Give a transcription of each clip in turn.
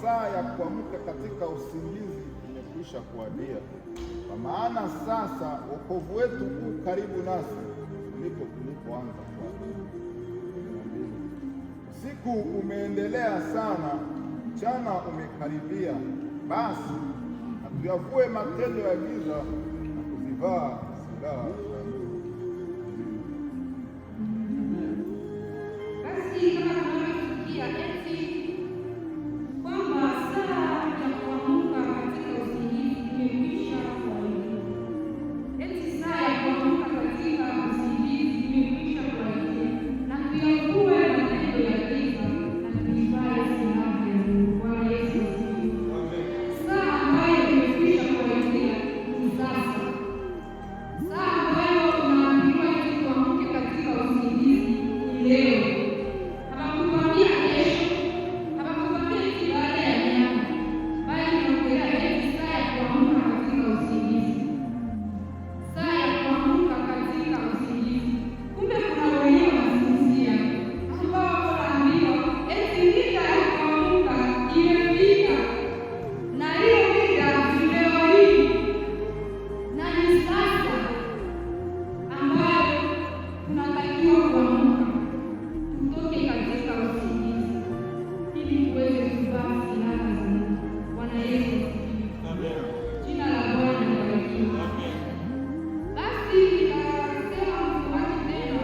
saa ya kuamka katika usingizi imekwisha kuwadia, kwa maana sasa wokovu wetu huu karibu nasi kuliko tulipoanza kuamini. Usiku umeendelea sana, mchana umekaribia. Basi hatuyavue matendo ya giza na kuzivaa silaha za nuru. Basi kama tunavyosikia eti kwamba saa ya kuamka katika usingizi imekwisha kuwadia, eti saa ya kuamka katika usingizi imekwisha kuwadia, na tuyavue matendo ya giza na tuivae silaha za nuru. Bwana Yesu asifiwe. Saa ambayo imekwisha kuwadia ni sasa. Saa ambayo tunaambiwa eti tuamke katika usingizi ni leo. Hawakukwambia kesho, hawakukwambia eti baada ya miaka, bali tunaongelea eti saa ya kuamka katika usingizi. Saa ya kuamka katika usingizi. Kumbe kuna wenyewe wanasinzia ambao wanaambiwa eti mida ya kuamka imefika, na hiyo mida ni leo hii na ni sasa ambayo tunatakiwa kuamka tutoke katika usingizi ili tuweze kuvaa silaha za Mungu. Bwana Yesu asifiwe. Jina la Bwana libarikiwe. Basi nikasema msomaji tena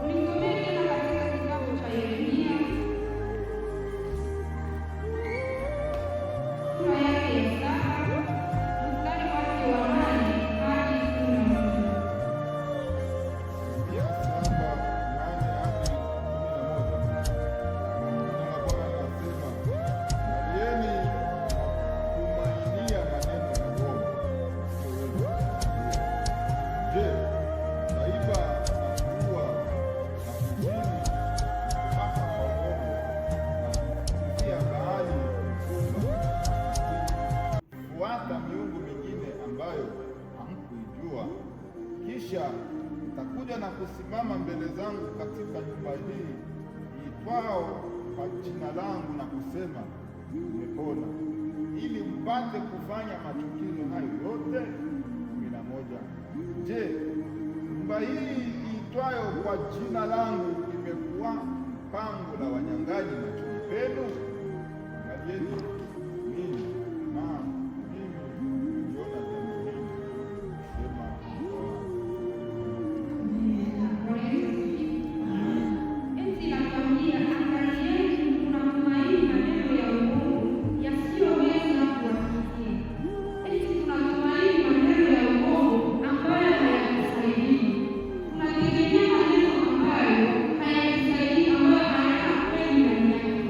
unisomee tena katika kitabu cha Yeremia sura yake ya 7 mstari wake wa 8 hadi 11. Fuata miungu mingine ambayo hamkuijua, kisha mtakuja na kusimama mbele zangu katika nyumba hii iitwao kwa jina langu na kusema, tumepona, ili mpate kufanya machukizo hayo yote. 11. Je, nyumba hii iitwayo kwa jina langu imekuwa pango la wanyang'anyi machoni penu? Angalieni ninyi, maana mimi niliona jambo hili, sema Eti nakwambia, angalieni, tunatumaini maneno ya uongo yasiyoweza kuwafikia. Eti tunatumaini maneno ya uongo ambayo hayatusaidii. Tunategemea maneno ambayo hayatusaidii, ambayo hayana kweli ndani yake.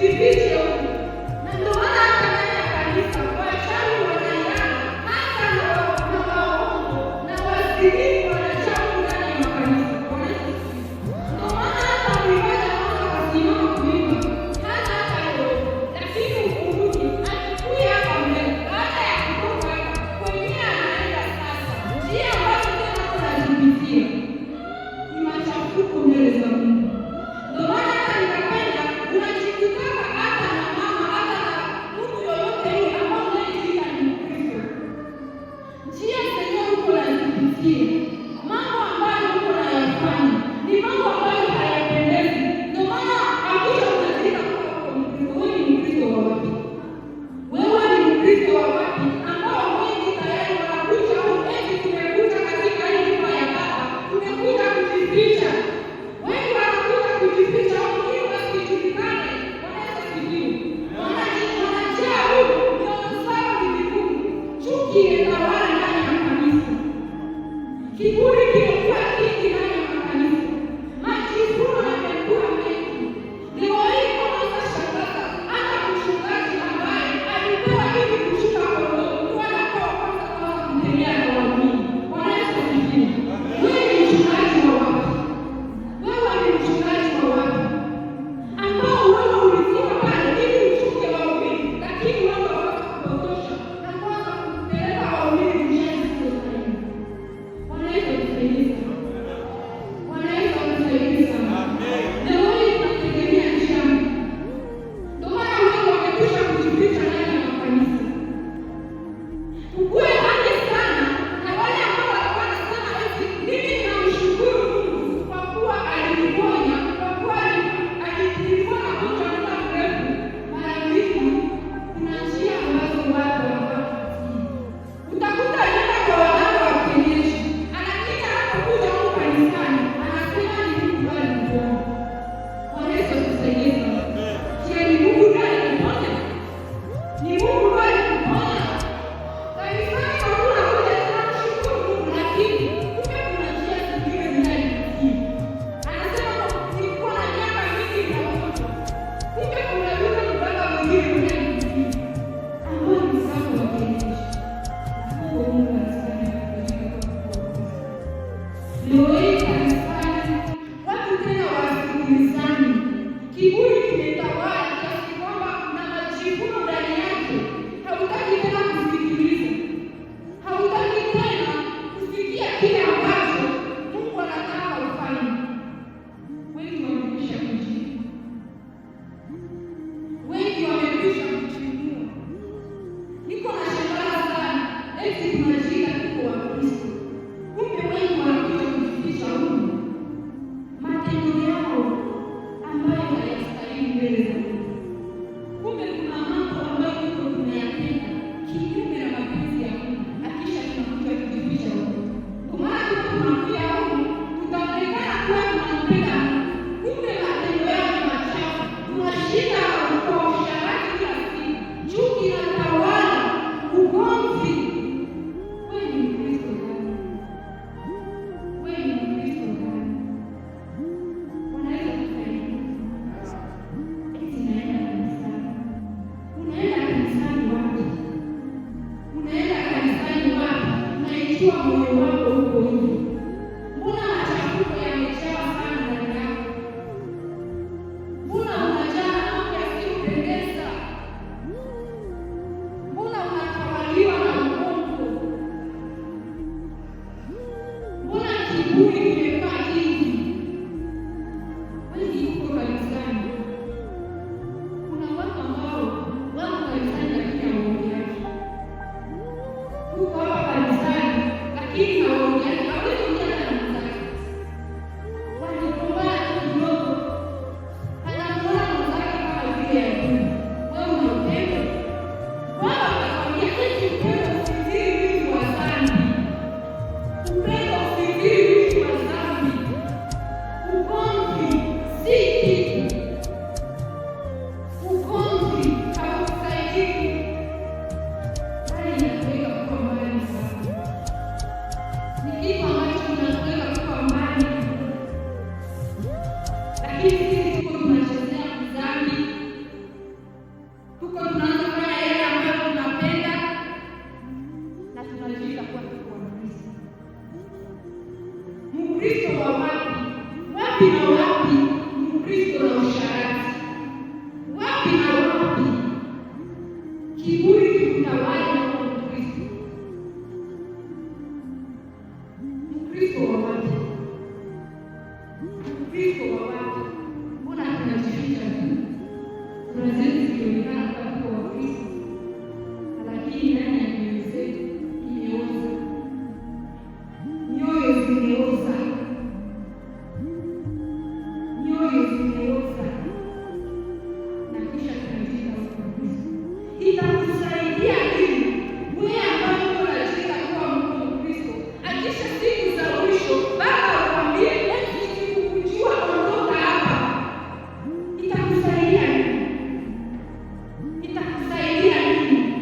kujificha huko. Na ndio maana hata ndani ya kanisa wachawi wanaiana, hata na waongo na wazinifu wanajaa ndani ya makanisa. Ndio maana hata mwimbaji anaona wasimama kuimba hata leo, lakini ukumbuki alikuja hapa mbele. Baada ya kutoka kwenye anaenda sasa, njia ambayo tena tunazipitia ni machafuko mbele za Mungu. Ndio maana hata nikapenda unajikutaka hata na mama hata na mtu yoyote yule ambao unayejiita ni Mkristo, njia zenyewe uko nazipitia, mambo ambayo uko nayafanya ni mambo ambayo hayapendezi. Ndio maana hakuna unajiita kuwa Mkristo. Wewe ni Mkristo wa wapi? Wewe ni Mkristo wa wapi ambao wengi tayari wanakuja huku eti tumekuja katika hii nyumba ya Baba, tumekuja kujificha. Wengi wanakuja kujificha huku ili wasijulikane, wanaweza kujibu. Wanajaa huku, mioyo zao ni migumu, chuki imetawala ndani ya kanisa. Kiburi kimekuwa kingi ndani ya makanisa. Majivuno yamekuwa mengi. Leo hii unaweza shangaza hata mchungaji ambaye alipewa hivi kushika kondoo, ndio anakuwa kwanza kuanza kumtendea na waumini. Wanaweza kujibu. Wewe ni mchungaji wa wapi? Wewe ni mchungaji wa wapi? Ambao wewe ulikuwa pale ili uchunge waumini, lakini wewe hawakupotosha na kuanza kupeleka waumini njia zisizostahili. Wanaweza kusaidia. Wanaweza kusaidia sana. Leo hii tunategemea njia. Ndio maana wengi wamekwisha kujificha ndani ya makanisa. Ukue haki sana na wale ambao walikuwa wanasema eti mimi ninamshukuru Mungu kwa kuwa aliniponya, kwa kuwa nilikuwa nagonjwa muda mrefu. Mara nyingi kuna njia ambazo watu hawapitii. Utakuta anaenda kwa waganga wa kienyeji, anakita anapokuja huku kanisani anasema ni Mungu aliniponya. Wanaweza kusaidia sana. Je, ni Mungu ndiye aliniponya? Ni Mungu ndiye aliniponya? Kanisani hakuna kuja tunamshukuru Mungu, lakini kumbe kuna njia zingine zinaipitia. Anasema nilikuwa na miaka mingi nagonjwa. Kumbe kuna yule mganga mwingine unayempitia ambao ni mganga wa kienyeji. Mungu anasaidia katika kuokoa. Leo hii kanisani watu tena wasikilizani. Kiburi kimetawala kiasi kwamba na majivuno ndani yake. Hautaki tena kusikiliza. Hautaki tena kusikia kile ambacho Mungu anataka ufanye. Wengi wamekwisha kujibu. Wengi wamekwisha kuchukua. Niko na shangaa sana, eti tunajiita tuko Wakristo. Kumbe wengi wanakuja kujificha humu. Matendo yao ambayo hayastahili mbele za Mungu. Kumbe kuna mambo ambayo tuko tunayatenda kinyume na mapenzi ya Mungu, na kisha tunakuja kujificha huko. Kwa maana tuko tunakuja huku, tutaonekana kuwa tunampenda Mungu. Kumbe matendo yao ni machafu. Tunashinda kwa usharati kila siku. Chuki inatawala, ugomvi. Wewe ni Mkristo gani? Wewe ni Mkristo gani? Wanaweza kusaidia. Eti naenda kanisani. Unaenda kanisani wapi? Unaenda kanisani wapi? Unaijua moyo wako huko nje. Mbona machafuko yamejaa sana ndani yako? Mbona unajaa mambo yasiyopendeza? Mbona unatawaliwa na uongo? Mbona kiburi kimekuwa kingi? Wengi huko kanisani. Kuna watu ambao wako kanisani lakini hawaongeaji. Huko hapa kanisani lakini kiburi kikutawala kwa Mkristo. Mkristo wa wapi? Mkristo wa wapi? Mbona tunajificha tu? Tunazidi kuonekana kama Wakristo, lakini ndani ya mioyo zetu imeoza. Mioyo zimeoza. Mioyo zimeoza. Na kisha tunajiita Wakristo. Itakusaidia nini wewe ambaye unataka kuwa Mkristo? Akisha siku za mwisho Baba akwambie eti sikukujua, ondoka hapa. Itakusaidia nini? Itakusaidia nini?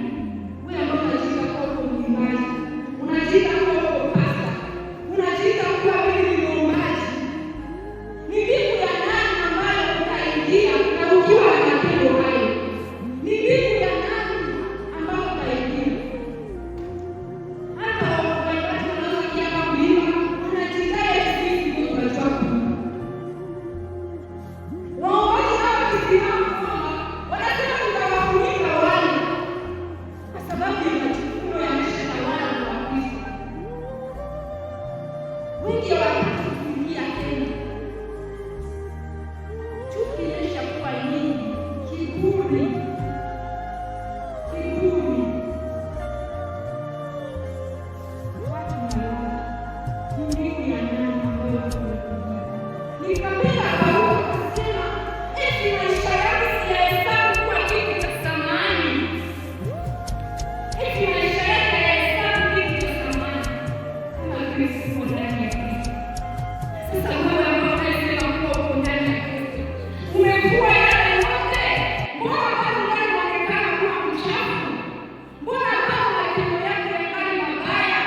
Wewe ambaye unataka kuwa mwimbaji, unataka kuwa pasta, unataka kuwa wewe ni mwombaji. Ni mbingu ya nani ambayo utaingia na ukiwa na matendo hayo? Ni mbingu ya nani ambayo utaingia? Hata waimbaji wanaosikia kuimba wanajidai sisi ndio tunajua kuimba. Waombaji hao wakisimama kuomba wanasema tutawafunika wale, kwa sababu ya majukumu yameshatawala kwa Wakristo. Wengi hawataki kuingia tena. Chuki imeshakuwa nyingi, kiburi. Watu ni mbingu ya nani ambayo tunaingia? Nikapenda Paulo akasema eti maisha yangu siyahesabu kuwa kitu cha thamani. Eti maisha yake hayahesabu kitu cha thamani kama Kristo uko ndani ya Kristo. Sasa wewe ambao unasema kuwa uko ndani ya Kristo, umekuwa yale yote, mbona bado unaonekana kuwa mchafu? Mbona bado matendo yako yangali mabaya?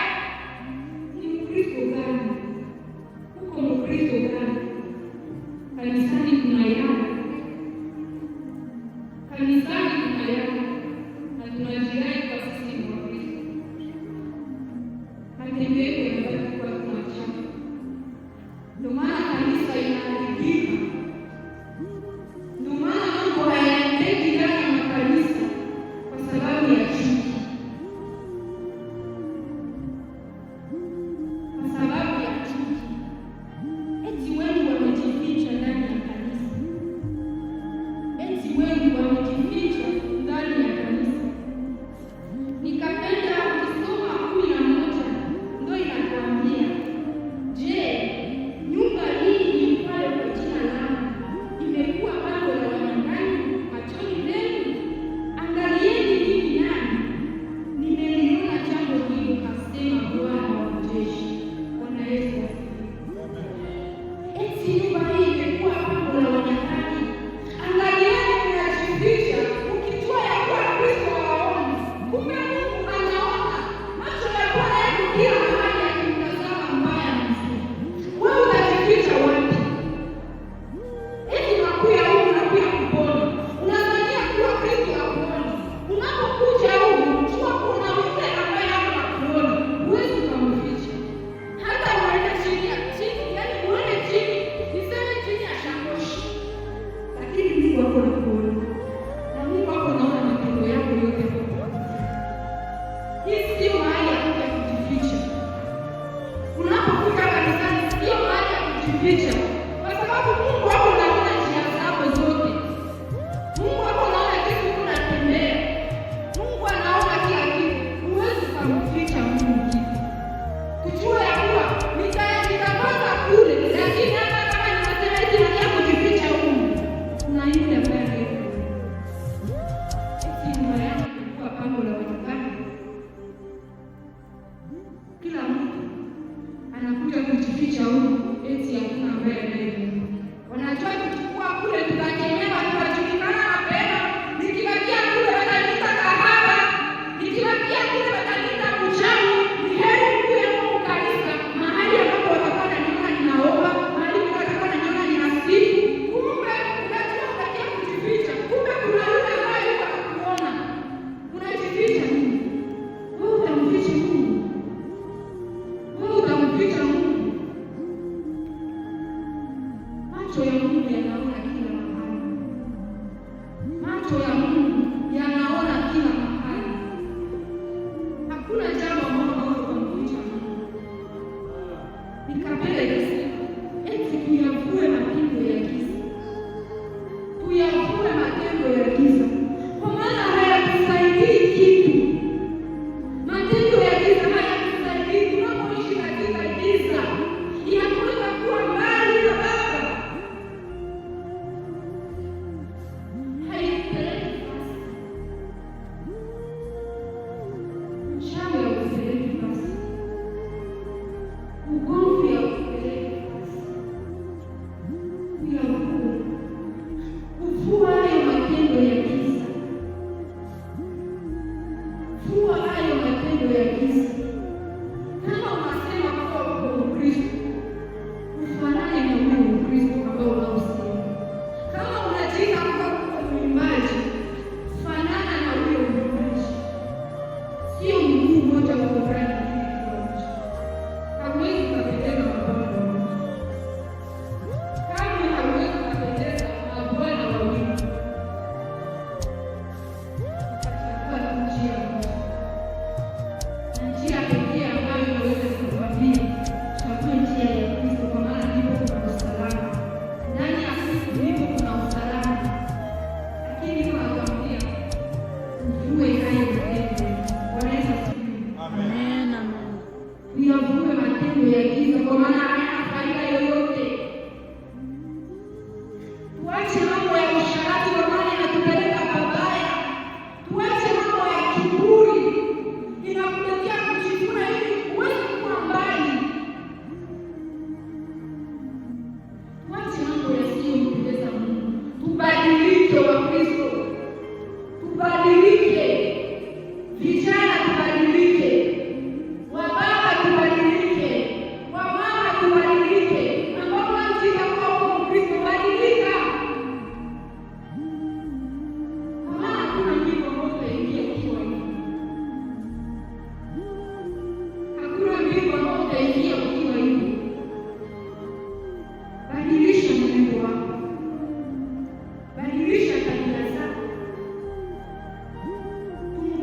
Ni Mkristo gani? Uko Mkristo gani? Kanisani kuna yale, kanisani kuna yale, na tunajidai kwa sisi ni Wakristo. Matendo yetu yanabaki kuwa machafu. Ndio maana kanisa inaharibika. Ndio maana mambo hayaendeki ndani ya makanisa, kwa sababu ya chuki, kwa sababu ya chuki. Eti wengi wamejificha ndani ya kanisa, eti wengi wamejificha ndani ya kanisa.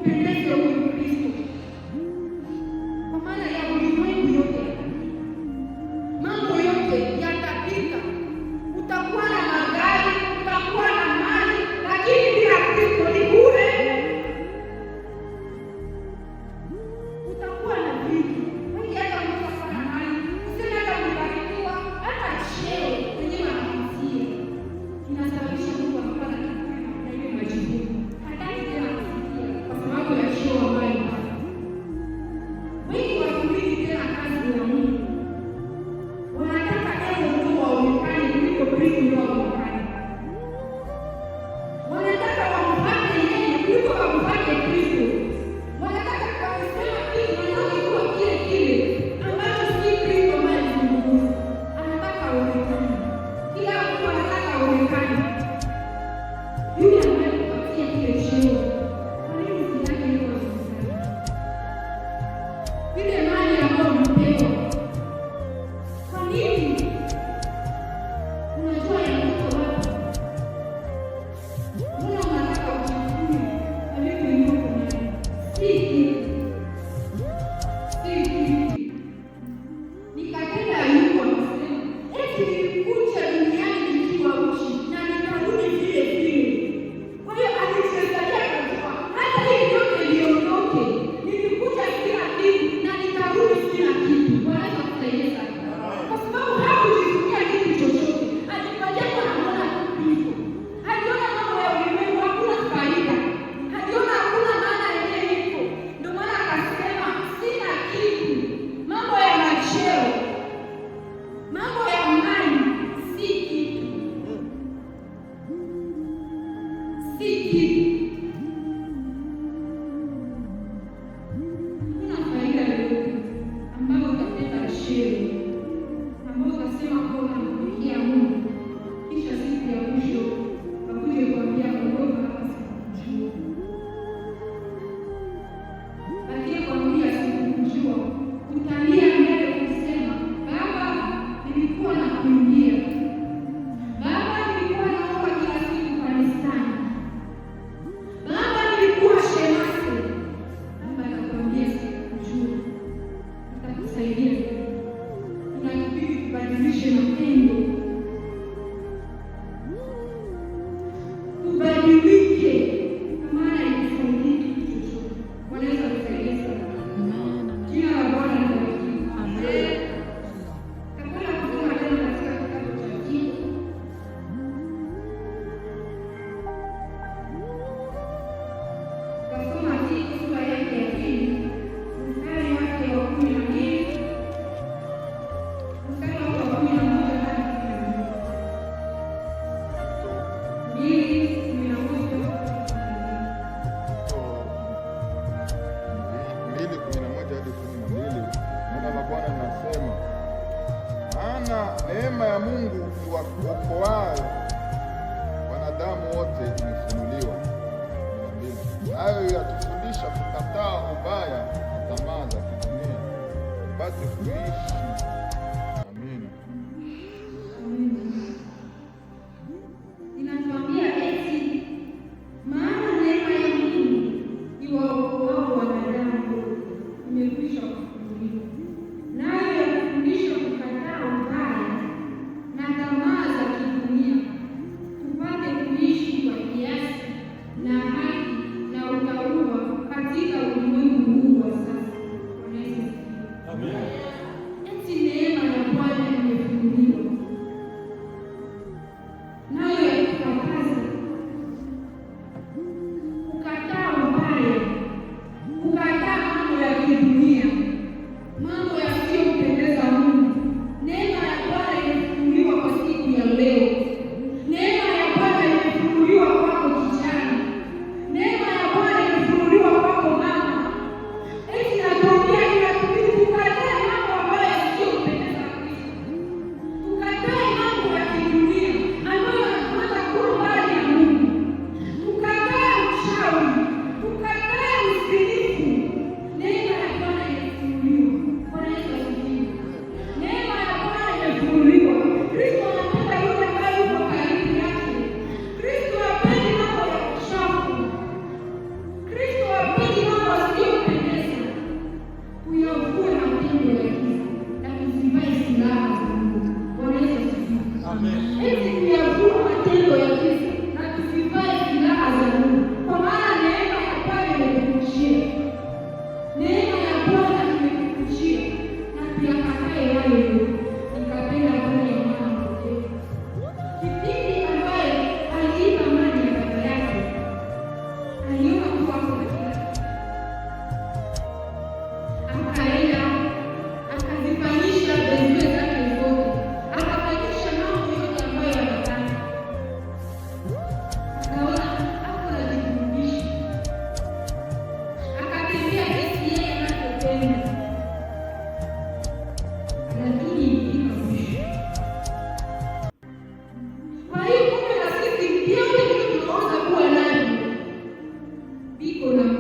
umpendeze huyu Kristo, kwa maana ya ulimwengu yote mambo yote yatapita. Utakuwa na magari, utakuwa na mali, lakini bila Kristo ni bure. Utakuwa na vitu wengi, hata utakuwa na mali, useme hata umebarikiwa, hata cheo kwenye mafanikio inasababisha mtu anakuwa na ile majibu, hataki tena kufikia kwa sababu ya cheo ambayo wengi watumiki tena kazi ya Mungu. Wanataka leo ndio waonekane kuliko Kristo ndio waonekane. Wanataka wamfanye yeye kuliko wamfanye Kristo. Wanataka kusema kitu wanachokuwa kile kile ambacho si Kristo ambaye ni Mungu. Anataka aonekane. Kila mtu anataka aonekane. Yule ambaye kupatia kile cheo. Kwa nini usitake hiyo kuonekana? Ile mali ambayo mpewa. Kwa nini? Unajua yanatoka wapi? Mbona unataka uchukue alipo yuko naye? Nikatenda Ayubu akasema, eti nilikuja duniani nikiwa uchi na nikarudi vile vile. Kwa hiyo alichoangalia akasema, hata hii yote liondoke, nilikuja kila kitu na nikarudi kila kitu. Bwana atusaidie sana. Kwa sababu hakujifungia kitu chochote. Alipojapo anaona Kristo. Aliona mambo ya ulimwengu hakuna faida. Aliona hakuna maana yenyewe iko. Ndio maana akasema sina kitu. Mambo ya macheo, mambo ya mali si kitu. Si kitu. Kuna faida yoyote ambayo utapenda cheo, ambayo utasema kwa unamtumikia Mungu, kisha siku ya mwisho wakuje kuambia ondoka hapa, sikukujua. Aliyekwambia sikukujua, utalia mbele kusema, Baba, nilikuwa nakuimbia. Baba, nilikuwa naomba kila siku kanisani. Baba, nilikuwa shemasi. Baba akakwambia sikukujua. Nitakusaidia. Tunakubidi tubadilishe matendo. Tubadilike. Kwa maana ikusaidii kitu chochote. Wanaweza kusaidia sana. Jina la Bwana libarikiwe. Amen. Kabla kusoma tena katika kitabu cha Tito. Kasoma Tito sura yake ya 2, mstari wake wa 12. Mstari wake wa 11 hadi 2:11-12. Neno la Bwana linasema, maana neema ya Mungu iwaokoayo wanadamu wote imefunuliwa, nayo yatufundisha kukataa ubaya na tamaa za kidunia, tupate kuishi. Amina. Inatuambia eti maana neema ya Mungu iwaokoao wanadamu wote imekwisha kufunuliwa, nayo yatufundisha kukataa ubaya na tamaa za kidunia, tupate kuishi kwa kiasi na haki na utauwa katika ulimwengu huu wa sasa. Bwana Yesu asifiwe. Amen. Eti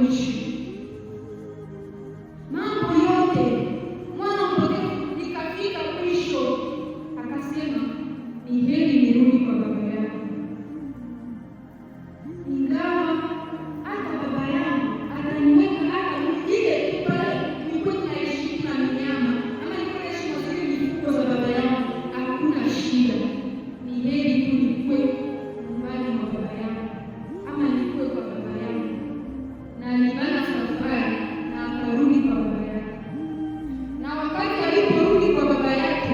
mwisho. Mambo yote mwana mpotevu nikafika mwisho, akasema ni heri nirudi kwa baba yangu. Ingawa hata baba yangu ataniweka hata ile tu pale nilikuwa naishi na mnyama ama nilikuwa naishi na zile mifugo za baba yangu, hakuna shida. Ni heri tu nikuwe nyumbani mwa baba yangu ama nikuwe kwa baba yangu. Na alibana safari na akarudi kwa baba yake. Na wakati aliporudi kwa baba yake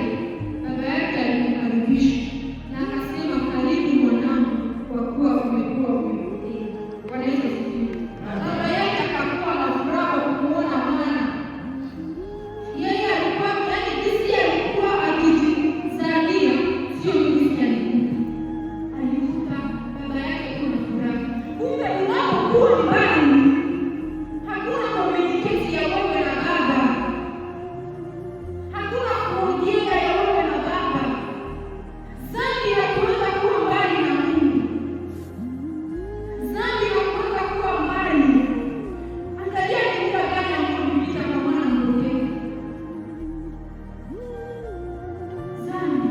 alimkaribisha na akasema, karibu mwanangu, kwa kuwa umekuwa umepotea. Bwana Yesu asifiwe. Baba yake akakuwa na furaha kumuona mwana. Yeye alikuwa jinsi alikuwa akijizalia, sio jinsi alikuta baba yake kuna furaha. Kumbe unapokuwa nyumbani hakuna communication ya wewe na baba, hakuna kuongea ya wewe na baba. Dhambi hakuweza kuwa mbali na Mungu, dhambi hakuweza kuwa mbali. Angalia ni muda gani ambao umepita kwa mwana mpotevu. Dhambi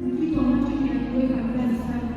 ni kitu ambacho kinatuweka mbali sana.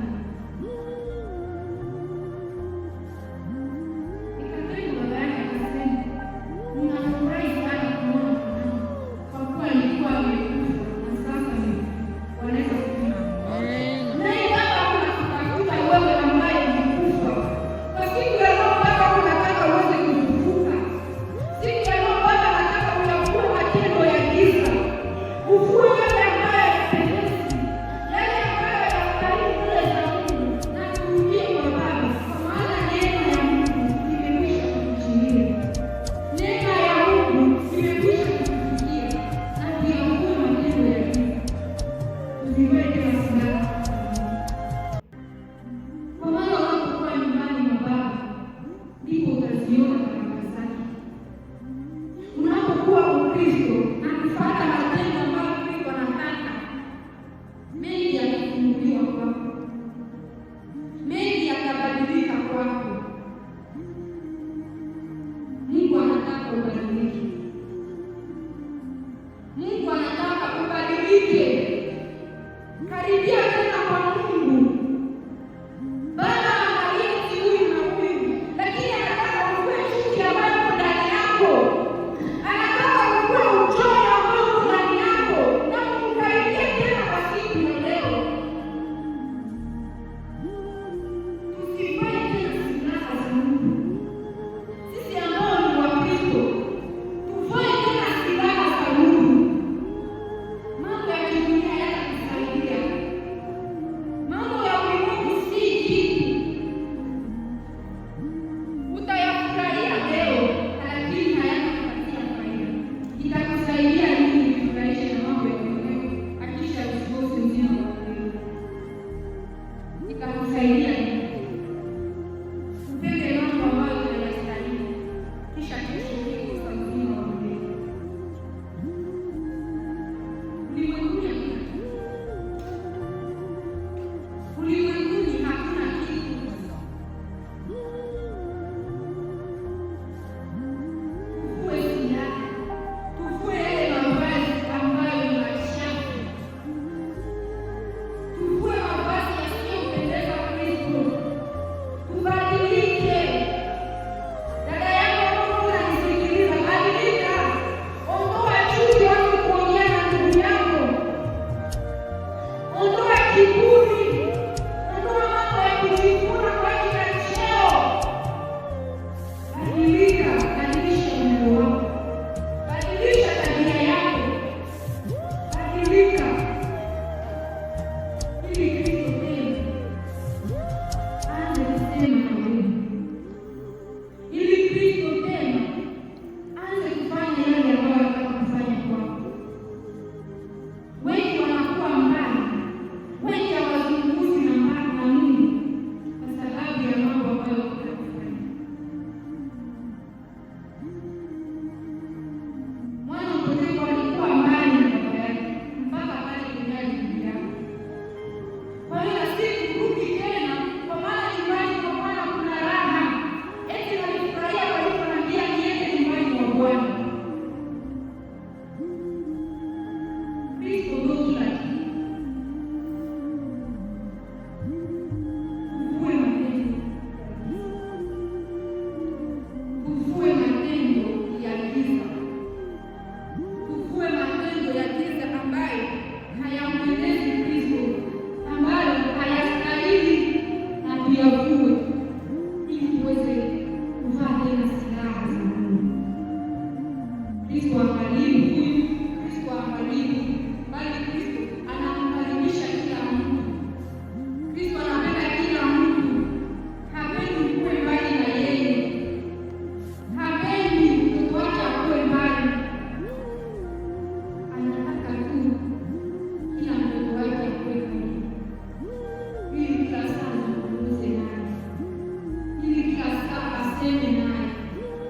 aseme naye.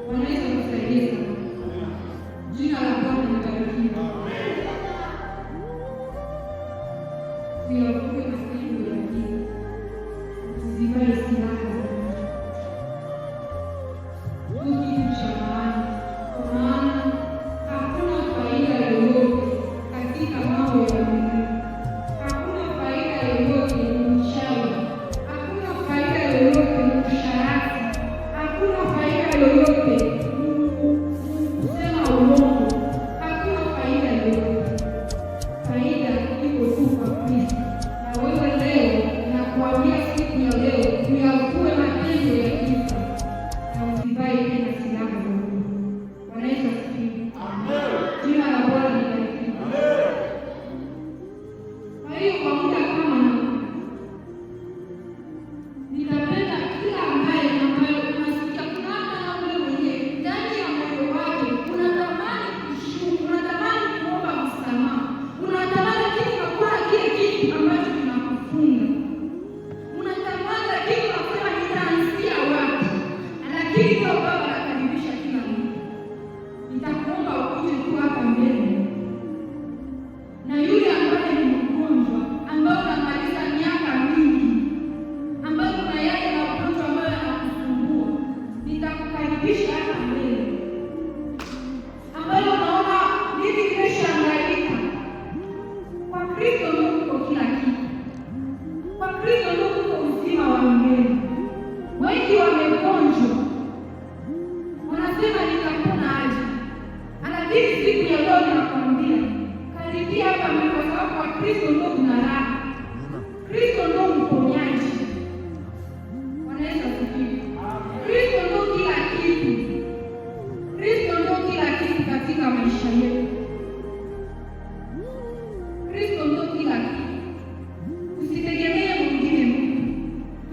Wanaweza kusaidia. Jina la Bwana libarikiwe. Tuyavuke masiku ya giza, tusivae silaha kitu cha maana, kwa maana hakuna faida yoyote katika mambo ya mwili. Hakuna faida yoyote mchawi, hakuna faida yoyote msharati, hakuna faida yoyote kusema uongo, hakuna faida yoyote. Faida iko tu kwa Kristo. Na wewe leo nakuambia siku ya leo uyakue matendo ya Kristo na usivae tena silaha za uongo. Wanaweza kufikiri. Jina la Bwana libarikiwe. Kwa hiyo kwa muda kama ninapenda kila ambaye unasikia kuna hata wewe mwenyewe ndani ya moyo wake unatamani kushuku, unatamani kuomba msamaha, unatamani kitu kwa kile kitu ambacho kinakufunga, unatamani lakini unasema nitaanzia wapi? Lakini kwa Baba anakaribisha kila mtu. Nitakuomba ukuje tu hapa mbele, na yule ambaye ni mgonjwa, ambaye unamaliza miaka mingi, ambaye kuna yale magonjwa ambayo yanakusumbua, nitakukaribisha hapa mbele, ambaye unaona mimi nimeshaangaika. Kwa Kristo ndio kila kitu. Kwa Kristo ndio uzima wa milele. Wengi wamegonjwa, wanasema nitapona aje? Lakini siku ya leo nakwambia, karibia hapa mbele, kwa sababu kwa Kristo ndio kuna raha. Kristo ndio mponyaji. Wanaweza kufikiri. Kristo ndio kila kitu. Kristo ndio kila kitu katika maisha yetu. Kristo ndio kila kitu. Usitegemee mwingine mtu.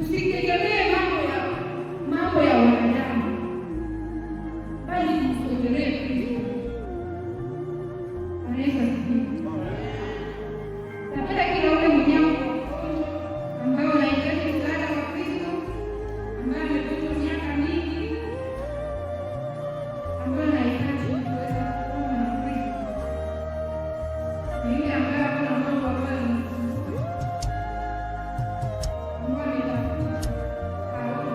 Usitegemee mambo ya wanadamu, bali msogelee Kristo. Wanaweza kufikiri. Napenda kila ule mwenyewe ambaye anahitaji msaada wa Kristo, ambaye amegonjwa miaka mingi, ambaye anahitaji kuweza kuomba na Kristo. Ni yule ambaye hakuna mambo ambayo anamsumbua, ambaye ametafuta haoni.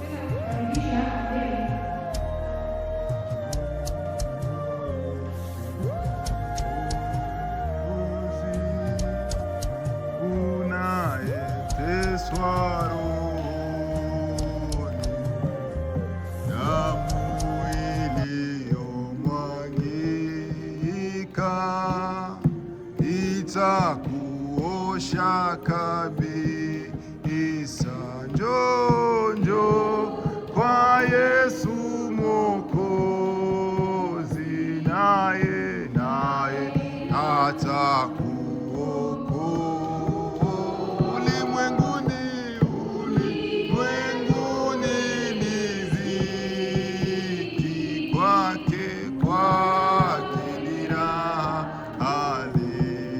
Tena kukaribisha hapa mbele. Unayeteswa rohoni, damu iliyomwagika itakuosha kabisa. Njoo kwa Yesu Mwokozi, naye atakuokoa. Ulimwenguni ni dhiki, kwake ni raha halisi.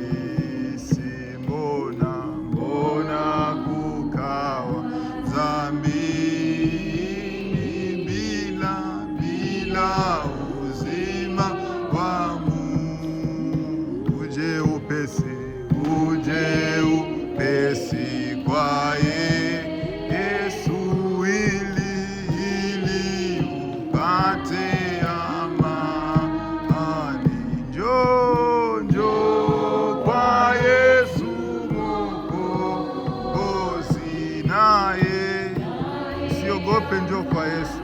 Mbona kukawa dhambini bila uzima wa Mungu? Uje upesi kwa Yesu ili upate amani. Njoo kwa Yesu Mwokozi, naye usiogope, njoo kwa Yesu.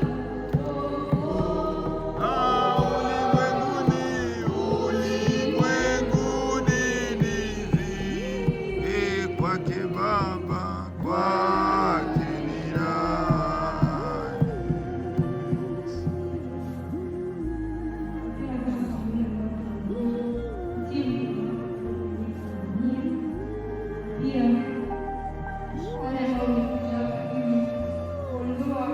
Kwake Baba, kwake ni rahisi. Pia wale ambao wamekuja ili kuondoa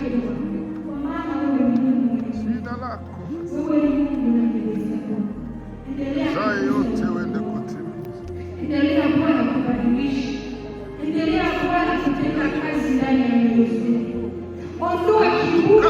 Jehova, kwa maana wewe ni Mungu wetu. Jina lako Wewe ni Mungu unayeweza. Endelea saa yote uende kutimiza. endelea Bwana kubadilisha, endelea Bwana kutenda kazi ndani ya mioyo yetu. Ondoa kiburi